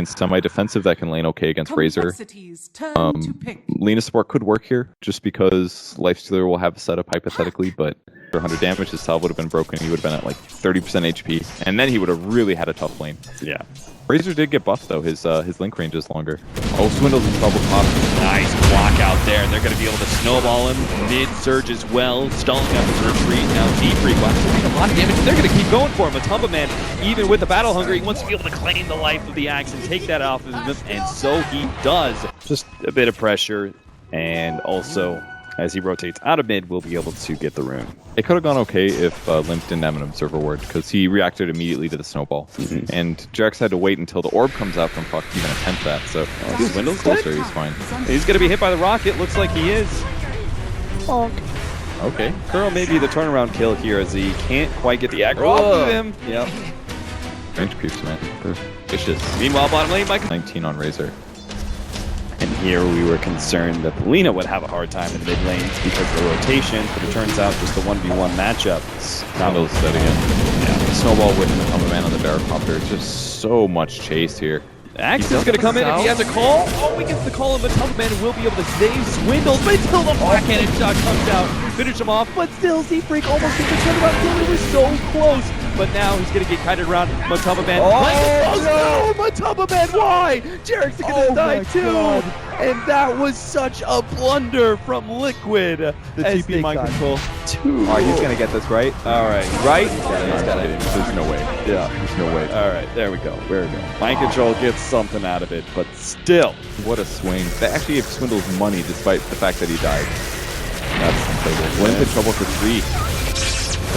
semi-defensive that can lane okay against Razor. Lena support could work here, just because Lifestealer will have a setup hypothetically, but for 100 damage, his salve would have been broken. He would have been at like 30% HP, and then he would have really had a tough lane. Yeah. Razor did get buffed though. His link range is longer. Oh, Swindle's in trouble. Nice block out there. They're going to be able to snowball him. Mid surge as well. Stalling up his retreat. Now D-Freak wants to take a lot of damage. They're going to keep going for him. Matumba Man, even with the battle hunger, he wants to be able to claim the life of the axe and take that off of him, and so he does. Just a bit of pressure, and also as he rotates out of mid, we'll be able to get the rune. It could have gone okay if Limp didn't have an Observer Ward, because he reacted immediately to the snowball. And Jarex had to wait until the orb comes out from Puck to even attempt that, so Swindle's closer, he's fine. He's going to be hit by the rocket, looks like he is. Okay. Curl may be the turnaround kill here, as he can't quite get the aggro off of him. Yep. Range creeps, man. They're vicious. Meanwhile, bottom lane, Mike. 19 on Razor. And here we were concerned that Lena would have a hard time in the mid lanes because of the rotation, but it turns out just a 1v1 matchup. Swindle's dead again. Yeah. Snowball with Matumba Man on the Barracopter. It's just so much chase here. Axe is going to come in if he has a call. Oh, he gets the call, and Matumba Man will be able to save Swindles, but until the backhanded shot comes out, finish him off, but still Z-Freak almost gets the turnaround kill. It was so close, but now he's going to get kited around. Matumba Man. Oh, no! Matumba Man, why? Jarex is going to die too. God. And that was such a blunder from Liquid. The TP mind control. Alright, he's going to get this right. Alright, right? He's got it. There's no way. Yeah. There's no way. Alright, there we go. There we go. Mind control gets something out of it, but still. What a swing. That actually gave Swindle's money despite the fact that he died. That's incredible. Limp in trouble for 3.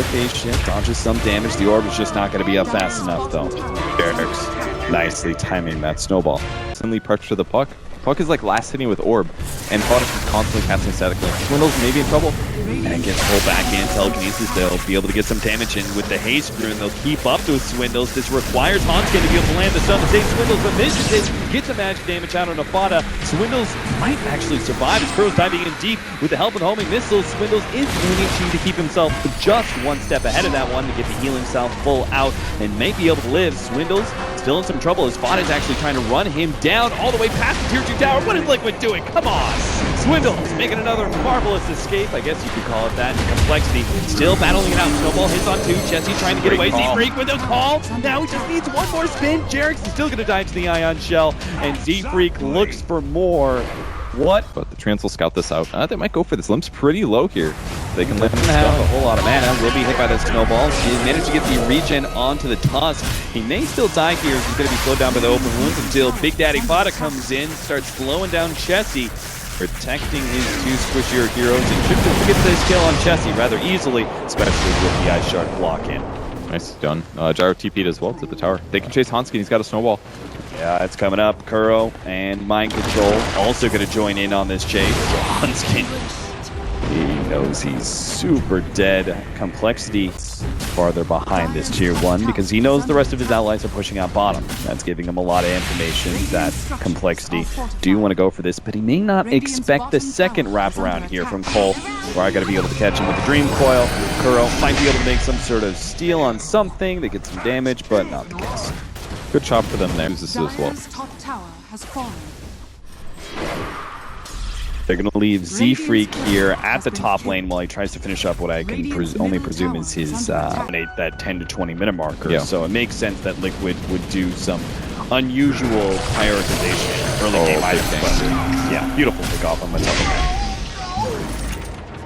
Okay, shit. Dodges some damage. The orb is just not going to be up fast enough, though. Jarex nicely timing that snowball. Suddenly pressure to the Puck. Puck is like last hitting with orb, and Potash is constantly casting static link. Swindle's maybe in trouble. And gets pulled back in. Telekinesis, they'll be able to get some damage in with the haste rune. They'll keep up to Swindles. This requires Hanskin to be able to land the stun to save Swindles, but misses it. Gets the magic damage out on Nafada. Swindles might actually survive as Curl's diving in deep with the help of homing missiles. Swindles is managing to keep himself just one step ahead of that one to get to heal himself full out and may be able to live. Swindles still in some trouble. His spot is actually trying to run him down all the way past the tier 2 tower. What is Liquid doing? Come on! Swindles making another marvelous escape, I guess you could call it that. Complexity still battling it out. Snowball hits on 2. Jesse trying to get away. Z-Freak with a call. Now he just needs one more spin. Jarex is still going to die to the Ion Shell, and Z-Freak looks for more. What? But the Trans will scout this out. They might go for this. Limp's pretty low here. They can let him have a whole lot of mana. Will be hit by this snowball. He managed to get the regen onto the Tusk. He may still die here. He's going to be slowed down by the open wounds until Big Daddy Fada comes in, starts slowing down Chessie, protecting his 2 squishier heroes, and should be able to get this kill on Chessie rather easily, especially with the Ice Shard block in. Nice done. Gyro TP'd as well to the tower. They can chase Hanskin. He's got a snowball. Yeah, it's coming up. Kuro and Mind Control also going to join in on this chase. Hanskin, he knows he's super dead. Complexity farther behind this tier 1 because he knows the rest of his allies are pushing out bottom. That's giving him a lot of information that Complexity do want to go for this, but he may not expect the second wraparound here from Cole, where I got to be able to catch him with the Dream Coil. Kuro might be able to make some sort of steal on something to get some damage, but not the case. Good chop for them there. Use this as well. They're going to leave Z-Freak here at the top lane while he tries to finish up what I can only presume is his that 10 to 20 minute marker. Yeah. So it makes sense that Liquid would do some unusual prioritization early game items. Yeah, beautiful pickoff on Matumba Man.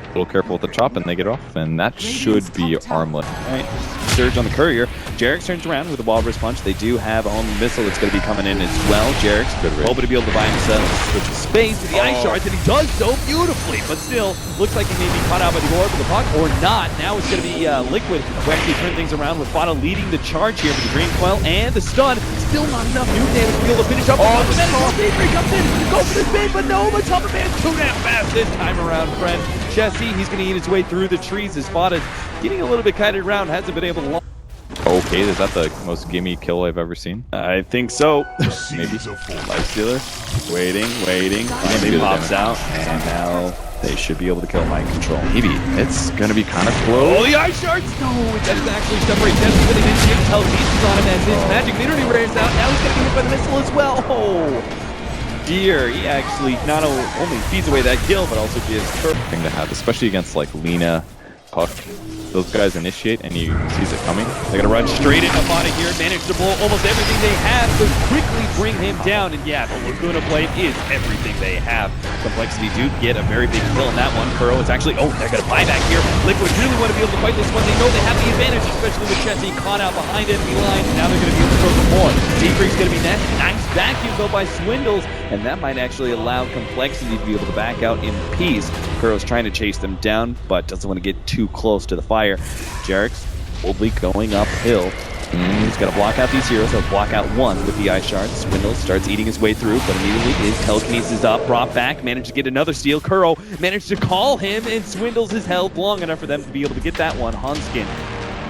A little careful with the chop and they get off, and that should be armlet. Right. Surge on the courier. Jarex turns around with a Walrus Punch. They do have a home missile that's going to be coming in as well. Jarex hoping to be able to buy himself a space with the Ice Shards, and he does so beautifully, but still looks like he may be caught out by the orb of the puck, or not. Now it's going to be Liquid who actually turn things around with Fada leading the charge here with the Dream Coil and the stun. Still not enough new damage to be able to finish up. Z-Freak comes in, go for the spin, but no, Matumba Man's too damn fast this time around, friend. Jesse, he's going to eat his way through the trees. His Fada's getting a little bit kited around, hasn't been able to launch. Okay, is that the most gimme kill I've ever seen? I think so. Maybe. Lifestealer. Waiting. Finally pops out. And now They should be able to kill mind control. Maybe. It's going to be kind of close. Oh, the ice shards! No, it doesn't actually separate. Jesse's going to initiate telekinesis on him as his magic immunity wears out. Now he's going to be hit by the missile as well. Oh, dear. He actually not only feeds away that kill, but also gives perfect thing to have, especially against like Lina, Puck. Those guys initiate and you sees it coming. They're going to run straight into Fada here, manage to blow almost everything they have, but quickly bring him down. And yeah, the Laguna Blade is everything they have. compLexity do get a very big kill in that one. Kuro is actually, they're going to buy back here. Liquid really want to be able to fight this one. They know they have the advantage, especially with Chessie caught out behind enemy lines. Now they're going to be able to throw some more. Z-Freak's going to be next. Nice vacuum though by Swindles, and that might actually allow compLexity to be able to back out in peace. Kuro's trying to chase them down, but doesn't want to get too close to the fire. Jarek's boldly going uphill. He's got to block out these heroes. He'll block out one with the ice shards. Swindle starts eating his way through, but immediately his telekinesis up, brought back, managed to get another steal. Kuro managed to call him, and Swindles is held long enough for them to be able to get that one. Hanskin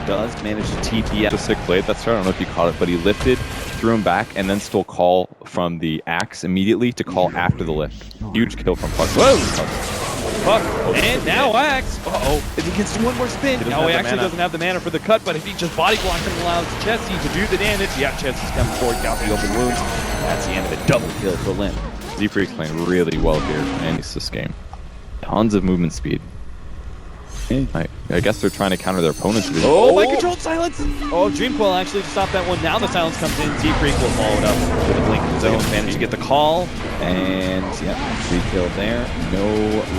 does manage to TP out. A sick blade. That's right. I don't know if you caught it, but he lifted, threw him back, and then stole call from the axe immediately to call after the lift. Huge kill from Puck. Whoa! Puck, and now Axe. If he gets one more spin. Now he actually doesn't have the mana for the cut, but if he just body blocks and allows Chessie to do the damage, yeah, Chessie's coming forward, got the open wounds. That's the end of it. Double kill for Lim. Z-Freak's playing really well here, and it's this game. Tons of movement speed. I guess they're trying to counter their opponents. Oh, my controlled silence! Oh, Dreamcoil actually stopped that one. Now the silence comes in. Z-Freak will follow it up with a blink of his own. Managed to get the call. And, yeah, free kill there. No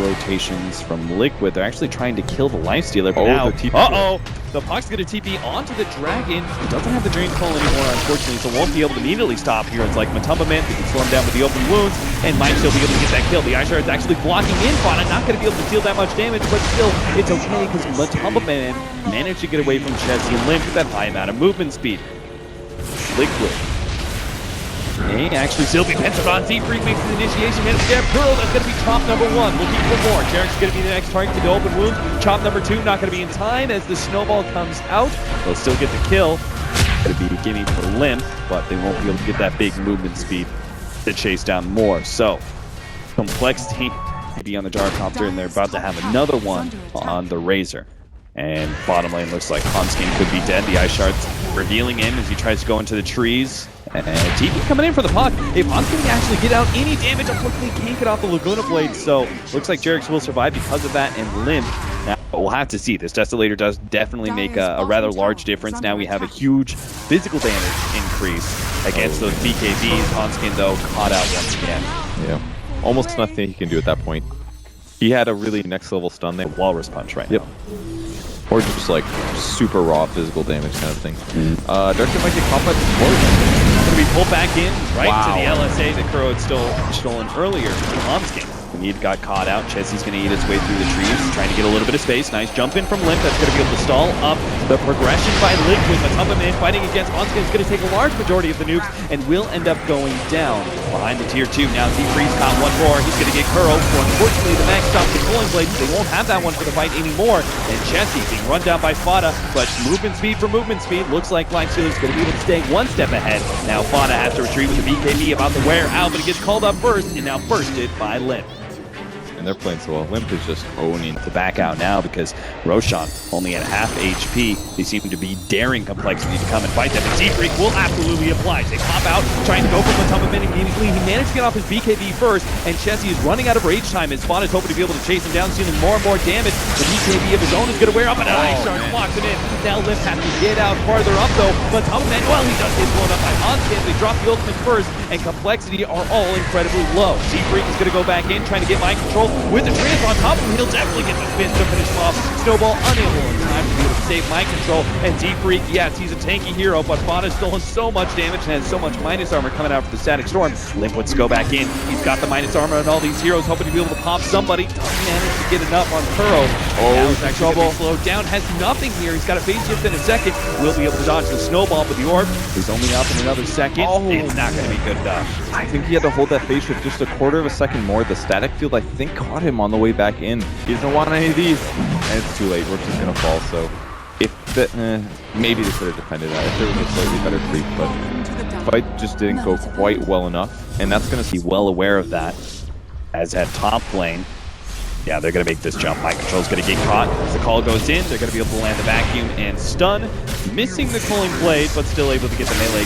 rotations from Liquid. They're actually trying to kill the Lifestealer, but now... The Puck's going to TP onto the Dragon. He doesn't have the Dreamcoil anymore, unfortunately, so won't be able to immediately stop here. It's like Matumba Man, he can slow him down with the open wounds, and might still be able to get that kill. The Ice Shard's actually blocking in Fada, not going to be able to deal that much damage, but still, it's okay, because Matumba Man managed to get away from Chessie and Limp with that high amount of movement speed. Liquid. He actually still be penciled on. Z-Freak makes the initiation. Managed to get Pearl. That's going to be chop number one. Looking for more. Jarek's going to be the next target to the open wound. Chop number two, not going to be in time as the snowball comes out. They'll still get the kill. Going to be a gimme for Limp, but they won't be able to get that big movement speed to chase down more. So, compLexity be on the gyrocopter, and they're about to have another one on the Razor. And bottom lane looks like Hanskin could be dead. The Ice Shard's revealing him as he tries to go into the trees. And TP coming in for the Puck. If Hanskin can actually get out any damage, unfortunately he can't get off the Laguna Blade. So looks like Jarek's will survive because of that and Limp. Now we'll have to see. This Desolator does definitely make a rather large difference. Now we have a huge physical damage increase against those BKBs. Hanskin though caught out once again. Yeah, almost nothing he can do at that point. He had a really next level stun there. Walrus punch right now. Or just like super raw physical damage kind of thing. Darkseid might get caught by the support. Going to be pulled back in right to the LSA that Kuro had stolen earlier. Hanskin. He got caught out. Chessie's going to eat his way through the trees, trying to get a little bit of space. Nice jump in from Limp. That's going to be able to stall up the progression by Liquid. Matumba Man fighting against Hanskin is going to take a large majority of the nukes and will end up going down behind the tier 2. Now Z-Freak's caught one more. He's going to get Kuro. Unfortunately, the max stop controlling blades. They won't have that one for the fight anymore. And Chessie being run down by Fada, but movement speed for movement speed. Looks like Lifestealer's going to be able to stay one step ahead. Now Fada has to retreat with the BKB about to wear out, but he gets called up first, and now bursted by Limp. And they're playing so well. Limp is just owning. To back out now because Roshan only at half HP. They seem to be daring compLexity to come and fight them. And Z-Freak will absolutely apply. They pop out, trying to go for Matumba Man immediately. He managed to get off his BKB first, and Chessie is running out of rage time. His Spawn is hoping to be able to chase him down, dealing more and more damage. The BKB of his own is going to wear up, and an Ice Shard blocks him in. Now Limp has to get out farther up though. Matumba Man, well, he does get blown up by Hanskin. They drop the ultimate first, and compLexity are all incredibly low. Z-Freak is going to go back in, trying to get mind control with the trans on top of him. He'll definitely get the spin to finish him off. Snowball unable in time to be able to save mind control. And Z-Freak, yes, he's a tanky hero, but Fada's stolen so much damage and has so much minus armor coming out for the Static Storm. Limp wants to go back in. He's got the minus armor on all these heroes, hoping to be able to pop somebody. Doesn't manage to get enough on Kuro. Now he's actually going to be slowed down. Has nothing here. He's got a phase shift in a second. Will be able to dodge the snowball, but the orb is only up in another second. It's not going to be good enough. I think he had to hold that phase shift just a quarter of a second more. The static field, I think, caught him on the way back in. He doesn't want any of these. And it's too late. We're just going to fall. So if the, maybe they could have defended that if there was a slightly better creep, but fight just didn't go quite well enough. And that's going to be well aware of that, as at top lane, Yeah, they're going to make this jump. Mind Control's going to get caught. As the call goes in, they're going to be able to land the vacuum and stun. Missing the Culling Blade, but still able to get the melee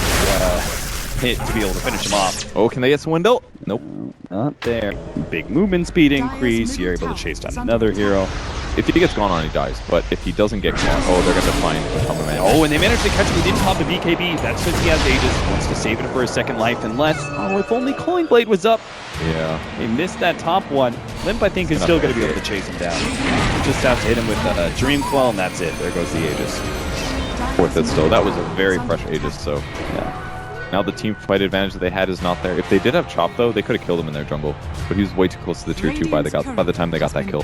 hit to be able to finish him off. Oh, can they get Swindle? Nope. Not there. Big movement speed increase. You're able to chase down another hero. If he gets gone on, he dies. But if he doesn't get caught, oh, they're going to find a man. Oh, and they managed to catch him. He didn't pop the BKB. That's because he has Aegis. Wants to save it for a second life. Unless, oh, if only Culling Blade was up. Yeah. He missed that top one. Limp, I think, is still going to be able to chase him down. You just have to hit him with a Dream Quell, and that's it. There goes the Aegis. Worth it still. That was a very fresh Aegis, so Yeah. now the team fight advantage that they had is not there. If they did have Chop, though, they could have killed him in their jungle. But he was way too close to the tier 2 by the time they got that kill.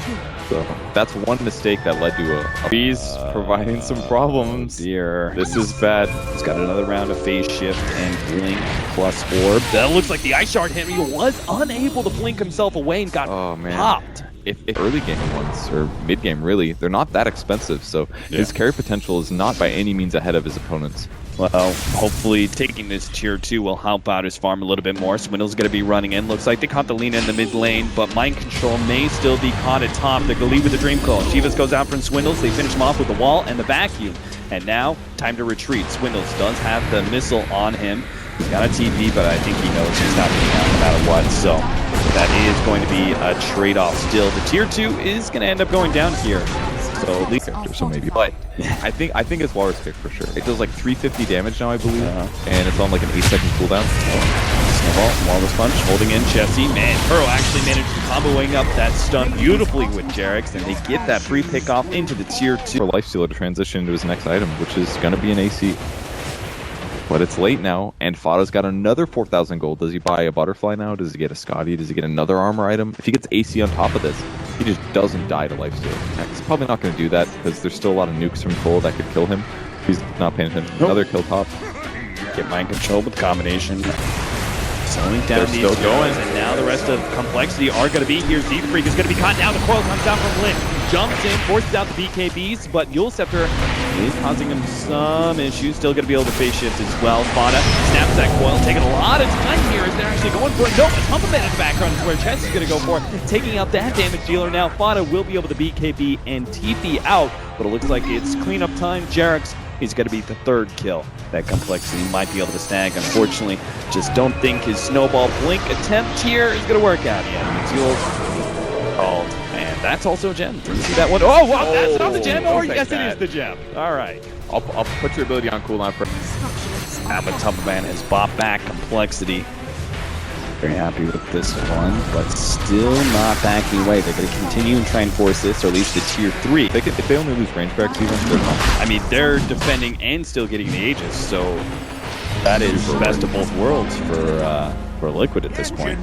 So that's one mistake that led to a... He's providing some problems. Dear. This is bad. He's got another round of Phase Shift and Blink plus Orb. That looks like the Ice Shard hit him. He was unable to blink himself away and got popped. If early game ones, or mid game really, they're not that expensive, so his carry potential is not by any means ahead of his opponents. Well, hopefully taking this tier 2 will help out his farm a little bit more. Swindle's going to be running in. Looks like they caught the Lina in the mid lane, but Mind Control may still be caught at top. They're going to lead with the Dream Call. Chivas goes out from Swindles. They finish him off with the wall and the vacuum. And now, time to retreat. Swindles does have the missile on him. He's got a TP, but I think he knows he's not getting out no matter what. So that is going to be a trade-off still. The tier 2 is going to end up going down here. So at least so maybe, but I think it's Walrus Kick for sure. It does like 350 damage now, I believe, and it's on like an 8-second cooldown. Snowball, Walrus Punch, holding in Chessie. Man, Pearl actually managed to comboing up that stun beautifully with Jarex, and they get that free pick off into the tier 2. For Lifestealer to transition into his next item, which is going to be an AC. But it's late now, and Fada's got another 4,000 gold. Does he buy a Butterfly now? Does he get a Scotty? Does he get another armor item? If he gets AC on top of this, he just doesn't die to Lifesteal. He's probably not going to do that, because there's still a lot of nukes from Cole that could kill him. He's not paying attention. Another kill top. Get Mind Control with combination. Slowing down They're still going. And now the rest of complexity are going to be here. Z-Freak is going to be caught down. The coil comes down from Lin. Jumps in, forces out the BKBs, but Yule Scepter is causing him some issues. Still going to be able to phase shift as well. Fada snaps that coil, taking a lot of time here as they're actually going for it. No, it's Humpman in the background is where Chess is going to go for it. Taking out that damage dealer now. Fada will be able to BKB and TP out, but it looks like it's cleanup time. Jarex is going to be the third kill that complexity might be able to snag. Unfortunately, just don't think his snowball blink attempt here is going to work out yet. Yule's called. And that's also a gem. Didn't see that one. Oh, wow, that's not the gem. Or yes, it is the gem. All right. I'll put your ability on cooldown for... But Tumbleman has bought back complexity. Very happy with this one, but still not backing away. They're going to continue and try and force this, or at least the tier 3. If they only lose range breaks, even, they're not. I mean, they're defending and still getting the Aegis, so that is the best of both worlds for Liquid at this point.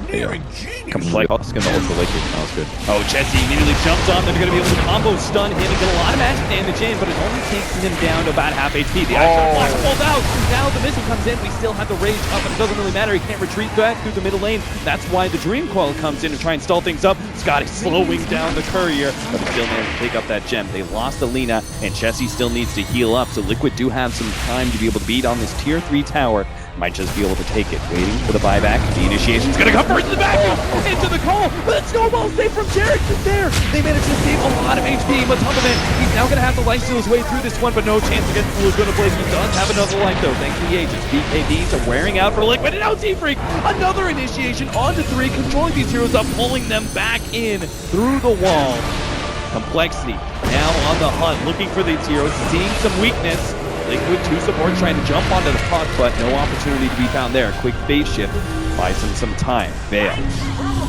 Complex going to ultra late game. That was good. Oh, Chessie immediately jumps on. They're going to be able to combo stun him and get a lot of magic damage in, but it only takes him down to about half HP. The Ice Block falls out. Now the missile comes in. We still have the rage up, but it doesn't really matter. He can't retreat back through the middle lane. That's why the Dream Coil comes in to try and stall things up. Scotty slowing down the courier, but they still managed to take up that gem. They lost Alina, and Chessie still needs to heal up, so Liquid do have some time to be able to beat on this tier 3 tower. Might just be able to take it. Waiting for the buyback. The initiation's gonna come first in the back into the call. But snowball save from Jarex is there. They managed to save a lot of HP, but Tumbleman, he's now gonna have to lifesteal his way through this one, but no chance against Laguna Blaze. He does have another life though, thanks to the Aegis. BKBs are wearing out for Liquid, and now Z-Freak, another initiation onto 3, controlling these heroes up, pulling them back in through the wall. Complexity now on the hunt, looking for these heroes, seeing some weakness. Liquid 2 support trying to jump onto the puck, but no opportunity to be found there. Quick phase shift buys him some time. Veil.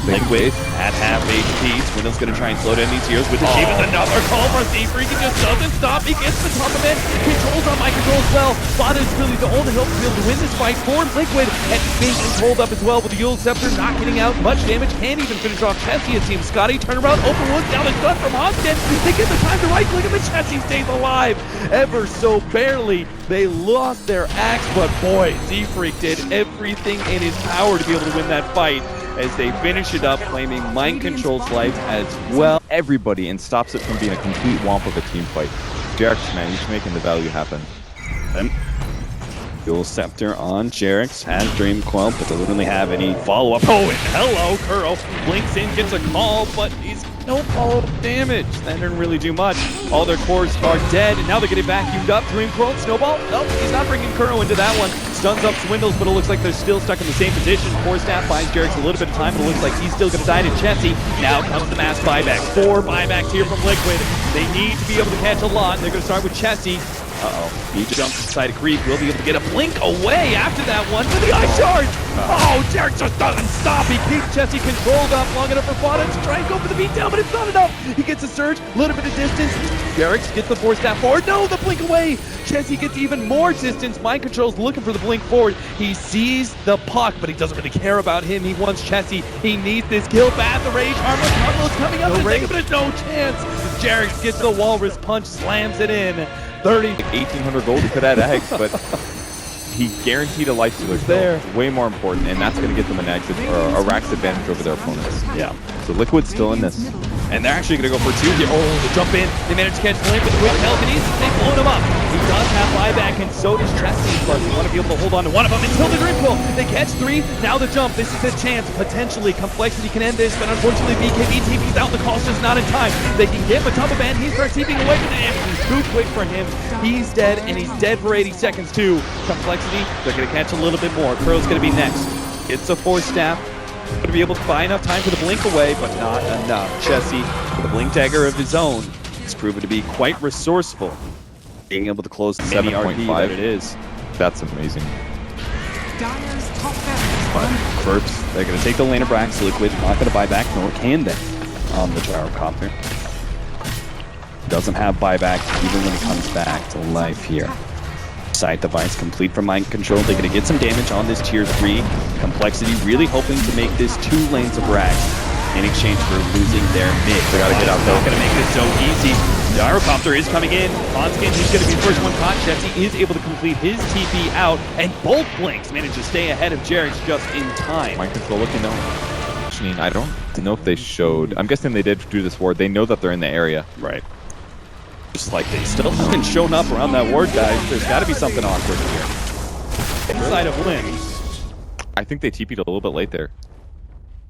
Liquid at half HP. Swindle's going to try and slow down these heroes with the Shiva's another call for Z-Freak. He just doesn't stop. He gets the top of it. Controls on Mind Control as well. Fada is really the only hope to be able to win this fight for Liquid. And he's being controlled up as well with the Yule Scepter not getting out much damage. Can't even finish off Chessie. It seems Scotty turn around. Open wood down the gun from Hodgkin. They get the time to right click him, and Chessie stays alive. Ever so barely. They lost their axe, but boy, Z-Freak did everything in his power to be able to win that fight as they finish it up, claiming Mind Control's life as well. Everybody, and stops it from being a complete womp of a team fight. Jarex, man, he's making the value happen. Dual Scepter on Jerix, has Dream Coil, but doesn't really have any follow-up. Oh, and hello, Kuro blinks in, gets a call, but he's no follow-up damage. That didn't really do much. All their cores are dead, and now they're getting vacuumed up. Dream Coil, Snowball, nope, he's not bringing Kuro into that one. Stuns up Swindles, but it looks like they're still stuck in the same position. Core Staff buys Jerix a little bit of time, but it looks like he's still gonna die to Chessie. Now comes the mass buyback. 4 buybacks here from Liquid. They need to be able to catch a lot. They're gonna start with Chessie. He jumps inside a creep. We'll be able to get a blink away after that one with the ice charge. Oh, Jerix just doesn't stop. He keeps Chessie controlled up long enough for Fada to try and go for the beatdown, but it's not enough. He gets a surge, a little bit of distance. Jerix gets the force staff forward. No, the blink away. Chessie gets even more distance. Mind Control's looking for the blink forward. He sees the puck, but he doesn't really care about him. He wants Chessie. He needs this kill. Bad the rage. Harmless coming up. The rage, but it's no chance. Jerix gets the walrus punch, slams it in. 1,800 gold, he could add eggs, but he guaranteed a life stealer there. Way more important, and that's going to get them an exit or a Rax advantage over their opponents. Yeah. So Liquid's still in this. And they're actually going to go for 2 here. Oh, they jump in. They manage to catch Blink with quick telekinesis. They've blown him up. He does have buyback, and so does Chessie. But we want to be able to hold on to one of them until the Dream Coil. They catch 3. Now the jump. This is a chance. Potentially, compLexity can end this, but unfortunately, BKB TP's out. The call's just not in time. They can get Matamba Band. He starts TPing away from him. He's too quick for him. He's dead, and he's dead for 80 seconds, too. compLexity, they're going to catch a little bit more. Curl's going to be next. It's a force staff. Going to be able to buy enough time for the blink away, but not enough. Chessie, with a blink dagger of his own, has proven to be quite resourceful, being able to close the 7.5 that it is. That's amazing. But Burps, they're going to take the lane of Brax. Liquid not going to buy back, nor can they on the Gyrocopter. Doesn't have buyback even when he comes back to life here. Side device complete from Mind Control. They're going to get some damage on this tier 3. compLexity really hoping to make this 2 lanes of Brax in exchange for losing their mid. They got to get out there. Not going to make this so easy. The Gyrocopter is coming in. Onskin, he's going to be the first one caught. Chessie is able to complete his TP out, and both blinks manage to stay ahead of Jerix just in time. Mind Control looking though. I don't know if they showed. I'm guessing they did do this ward. They know that they're in the area. Right. Just like they still haven't shown up around that ward, guys. There's got to be something awkward here. Inside of Lynn. I think they TP'd a little bit late there.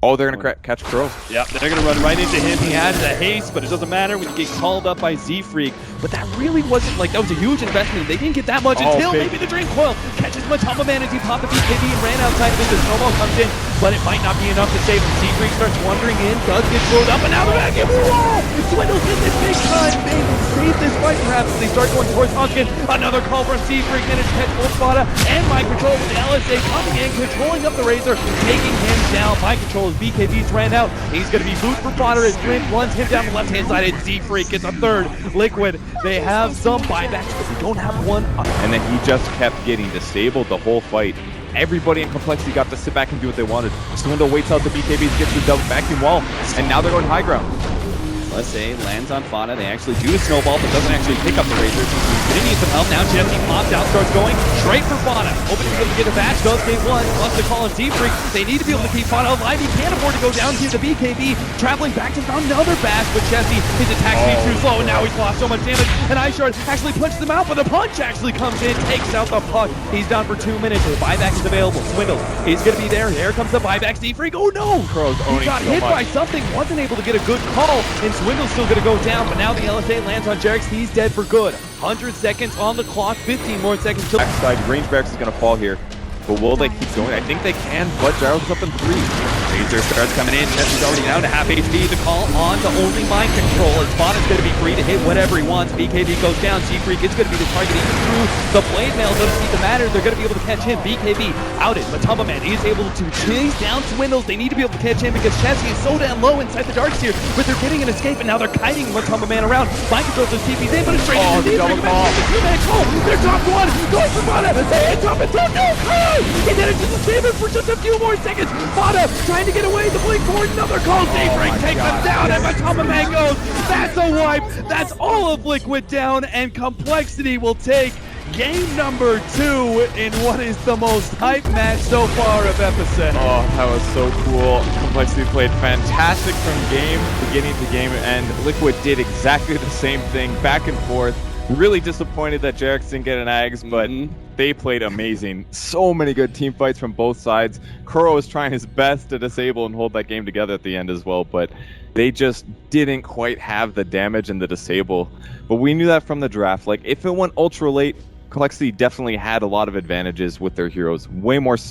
Oh, they're going to catch Crow. Yep, they're going to run right into him. He has the haste, but it doesn't matter when you get called up by Z-Freak. But that really wasn't, like, that was a huge investment. They didn't get that much until maybe the Dream Coil catches Matamba Man as he popped the BKB and ran outside of it. The snowball comes in, but it might not be enough to save him. Z-Freak starts wandering in, does get slowed up, and now they're back in the wall! Swindles in this big time. They will save this fight, perhaps, as they start going towards Onskin. Another call from Z-Freak, managed to catch both Fada and Mind Control with the LSA coming in, controlling up the Razor, taking him down. Mind Control as BKB's ran out. He's going to be boot for Fodder as Grim runs him down the left-hand side, and Z-Freak gets a 3rd. Liquid, they have some buybacks, but they don't have one. And then he just kept getting disabled the whole fight. Everybody in compLexity got to sit back and do what they wanted. Swindle waits out the BKBs, gets the double vacuum wall, and now they're going high ground. LSA lands on Fada. They actually do the snowball, but doesn't actually pick up the Razor. He's gonna need some help now. Chessie pops out, starts going straight for Fada. Hoping to be able to get a batch. Does game 1. Plus the call on Z-Freak. They need to be able to keep Fada alive. He can't afford to go down here. The BKB traveling back to another bash, but Chessie, his attack speed too slow, and now he's lost so much damage. And Iceshard actually punches him out, but the punch actually comes in, takes out the puck. He's down for 2 minutes. The buyback is available. Swindle is gonna be there. Here comes the buyback. Z-Freak. Oh no! He got hit by something. Wasn't able to get a good call, and Swindle's still gonna go down, but now the LSA lands on Jerix. He's dead for good. 100 seconds on the clock, 15 more seconds till backside. Range Barracks is going to fall here, but will they keep going? I think they can, but Gyro's up in 3. Razor starts coming in. Chessie's already down to half HP. The call on to only Mind Control. His spot is going to be free to hit whatever he wants. BKB goes down. Z-Freak is going to be the target even through the blade mail. Doesn't seem to matter. They're going to be able to catch him. BKB outed. Matamba Man is able to chase down Swindles. They need to be able to catch him because Chessie is so damn low inside the darks here. But they're getting an escape, and now they're kiting Matamba Man around. Mind Control does TP's in, but it's straight into the double call. They're top 1. Going for Fada. They hit top and top. No! He did it just to save him for just a few more seconds. Fada trying to get away. The blink forward. Another call. Z-Freak takes him down, and Matamba Man goes. That's a wipe. That's all of Liquid down, and compLexity will take game number 2 in what is the most hype match so far of EPICENTER. Oh, that was so cool. compLexity played fantastic from beginning to game, and Liquid did exactly the same thing, back and forth. Really disappointed that Jarex didn't get an Ags, but they played amazing. So many good team fights from both sides. Kuro was trying his best to disable and hold that game together at the end as well, but they just didn't quite have the damage and the disable. But we knew that from the draft. Like, if it went ultra late, compLexity definitely had a lot of advantages with their heroes. Way more